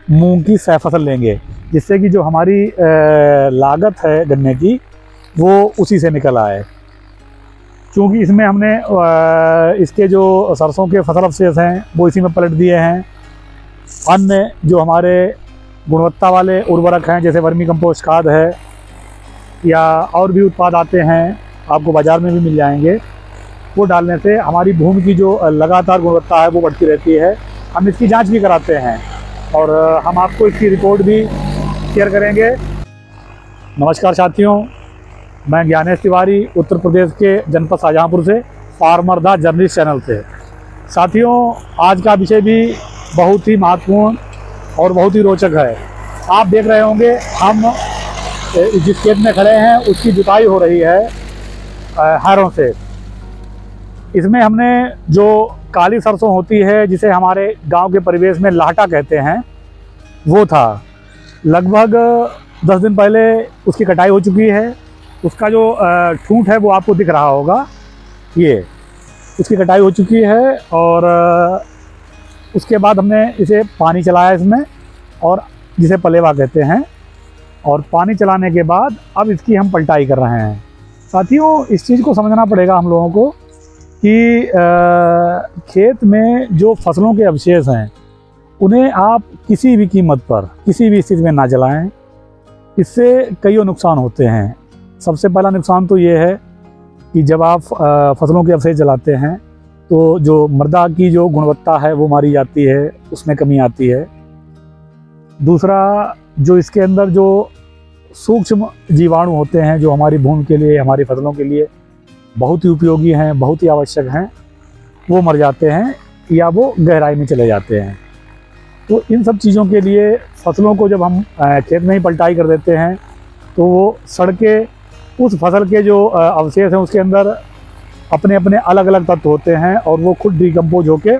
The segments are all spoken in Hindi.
मूंग की सह फसल लेंगे, जिससे कि जो हमारी लागत है गन्ने की वो उसी से निकल आए। क्योंकि इसमें हमने इसके जो सरसों के फसल अवशेष हैं वो इसी में पलट दिए हैं। अन्य जो हमारे गुणवत्ता वाले उर्वरक हैं जैसे वर्मी कंपोस्ट खाद है या और भी उत्पाद आते हैं, आपको बाज़ार में भी मिल जाएंगे, वो डालने से हमारी भूमि की जो लगातार गुणवत्ता है वो बढ़ती रहती है। हम इसकी जांच भी कराते हैं और हम आपको इसकी रिपोर्ट भी शेयर करेंगे। नमस्कार साथियों, मैं ज्ञानेश तिवारी उत्तर प्रदेश के जनपद शाहजहाँपुर से फार्मर द जर्नलिस्ट चैनल से। साथियों, आज का विषय भी बहुत ही महत्वपूर्ण और बहुत ही रोचक है। आप देख रहे होंगे हम जिस खेत में खड़े हैं उसकी जुताई हो रही है हारों से। इसमें हमने जो काली सरसों होती है जिसे हमारे गांव के परिवेश में लाहटा कहते हैं वो था। लगभग 10 दिन पहले उसकी कटाई हो चुकी है। उसका जो ठूंठ है वो आपको दिख रहा होगा, ये उसकी कटाई हो चुकी है। और उसके बाद हमने इसे पानी चलाया इसमें, और जिसे पलेवा कहते हैं, और पानी चलाने के बाद अब इसकी हम पलटाई कर रहे हैं। साथियों, इस चीज़ को समझना पड़ेगा हम लोगों को कि खेत में जो फसलों के अवशेष हैं उन्हें आप किसी भी कीमत पर किसी भी स्थिति में ना जलाएं। इससे कई नुकसान होते हैं। सबसे पहला नुकसान तो ये है कि जब आप फसलों के अवशेष जलाते हैं तो जो मृदा की जो गुणवत्ता है वो मारी जाती है, उसमें कमी आती है। दूसरा, जो इसके अंदर जो सूक्ष्म जीवाणु होते हैं जो हमारी भूमि के लिए, हमारी फसलों के लिए बहुत ही उपयोगी हैं, बहुत ही आवश्यक हैं, वो मर जाते हैं या वो गहराई में चले जाते हैं। तो इन सब चीज़ों के लिए फसलों को जब हम खेत में ही पलटाई कर देते हैं तो वो सड़ के उस फसल के जो अवशेष हैं उसके अंदर अपने अपने अलग अलग तत्व होते हैं और वो खुद डिकम्पोज होके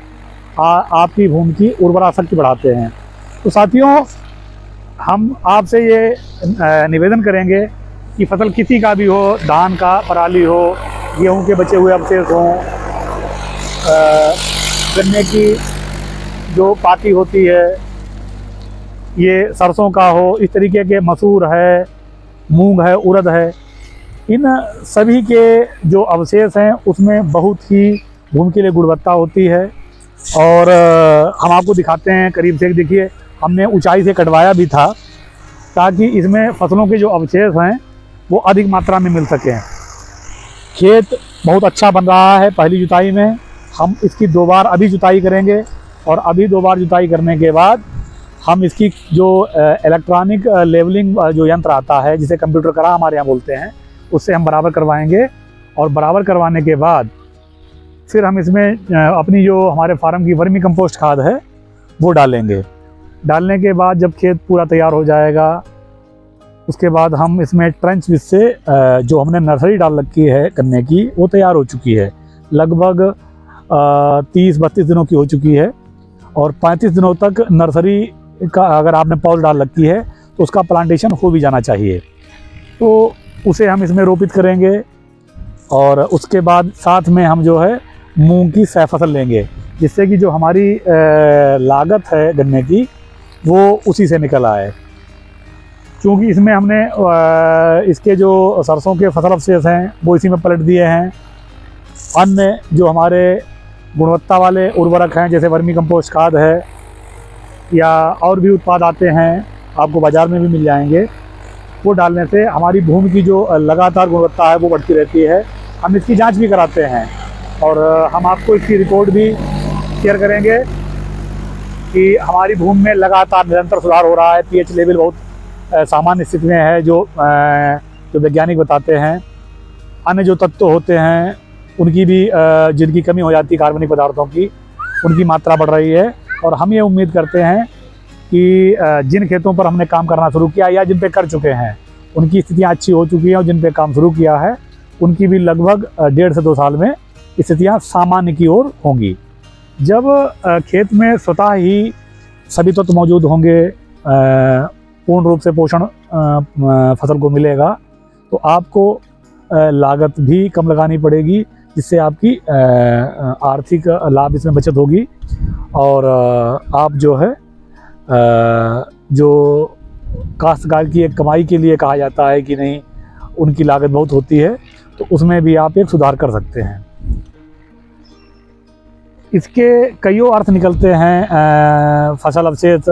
आपकी भूमि की उर्वरा शक्ति बढ़ाते हैं। तो साथियों, हम आपसे ये निवेदन करेंगे कि फसल किसी का भी हो, धान का, पराली हो, गेहूं के बचे हुए अवशेष हों, गन्ने की जो पाती होती है, ये सरसों का हो, इस तरीके के मसूर है, मूंग है, उड़द है, इन सभी के जो अवशेष हैं उसमें बहुत ही भूमि के लिए गुणवत्ता होती है। और हम आपको दिखाते हैं करीब से। देखिए, हमने ऊंचाई से कटवाया भी था ताकि इसमें फसलों के जो अवशेष हैं वो अधिक मात्रा में मिल सकें। खेत बहुत अच्छा बन रहा है। पहली जुताई में हम इसकी 2 बार अभी जुताई करेंगे और अभी 2 बार जुताई करने के बाद हम इसकी जो इलेक्ट्रॉनिक लेवलिंग जो यंत्र आता है जिसे कंप्यूटर करा हमारे यहाँ बोलते हैं, उससे हम बराबर करवाएंगे। और बराबर करवाने के बाद फिर हम इसमें अपनी जो हमारे फार्म की वर्मी कंपोस्ट खाद है वो डालेंगे। डालने के बाद जब खेत पूरा तैयार हो जाएगा उसके बाद हम इसमें ट्रेंच विथ से जो हमने नर्सरी डाल रखी है गन्ने की वो तैयार हो चुकी है। लगभग 30-32 दिनों की हो चुकी है और 35 दिनों तक नर्सरी का अगर आपने पौध डाल रखी है तो उसका प्लांटेशन हो भी जाना चाहिए। तो उसे हम इसमें रोपित करेंगे और उसके बाद साथ में हम जो है मूंग की सह फसल लेंगे, जिससे कि जो हमारी लागत है गन्ने की वो उसी से निकल आए। क्योंकि इसमें हमने इसके जो सरसों के फसल अवशेष हैं वो इसी में पलट दिए हैं। अन्य जो हमारे गुणवत्ता वाले उर्वरक हैं जैसे वर्मी कंपोस्ट खाद है या और भी उत्पाद आते हैं, आपको बाज़ार में भी मिल जाएंगे, वो डालने से हमारी भूमि की जो लगातार गुणवत्ता है वो बढ़ती रहती है। हम इसकी जांच भी कराते हैं और हम आपको इसकी रिपोर्ट भी शेयर करेंगे कि हमारी भूमि में लगातार निरंतर सुधार हो रहा है। पीएच लेवल बहुत सामान्य स्थिति में है जो वैज्ञानिक बताते हैं। अन्य जो तत्व होते हैं उनकी भी जिनकी कमी हो जाती है, कार्बनिक पदार्थों की, उनकी मात्रा बढ़ रही है। और हम ये उम्मीद करते हैं कि जिन खेतों पर हमने काम करना शुरू किया या जिन पे कर चुके हैं उनकी स्थितियाँ अच्छी हो चुकी हैं और जिन पे काम शुरू किया है उनकी भी लगभग 1.5 से 2 साल में स्थितियाँ सामान्य की ओर होंगी। जब खेत में स्वतः ही सभी तत्व मौजूद होंगे, पूर्ण रूप से पोषण फसल को मिलेगा, तो आपको लागत भी कम लगानी पड़ेगी, जिससे आपकी आर्थिक लाभ इसमें बचत होगी और आप जो है जो काश्तकार की एक कमाई के लिए कहा जाता है कि नहीं, उनकी लागत बहुत होती है, तो उसमें भी आप एक सुधार कर सकते हैं। इसके कईयों अर्थ निकलते हैं फसल अवशेष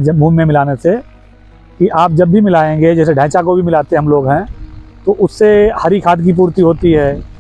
भूमि में मिलाने से, कि आप जब भी मिलाएंगे, जैसे ढैंचा को भी मिलाते हम लोग हैं, तो उससे हरी खाद की पूर्ति होती है।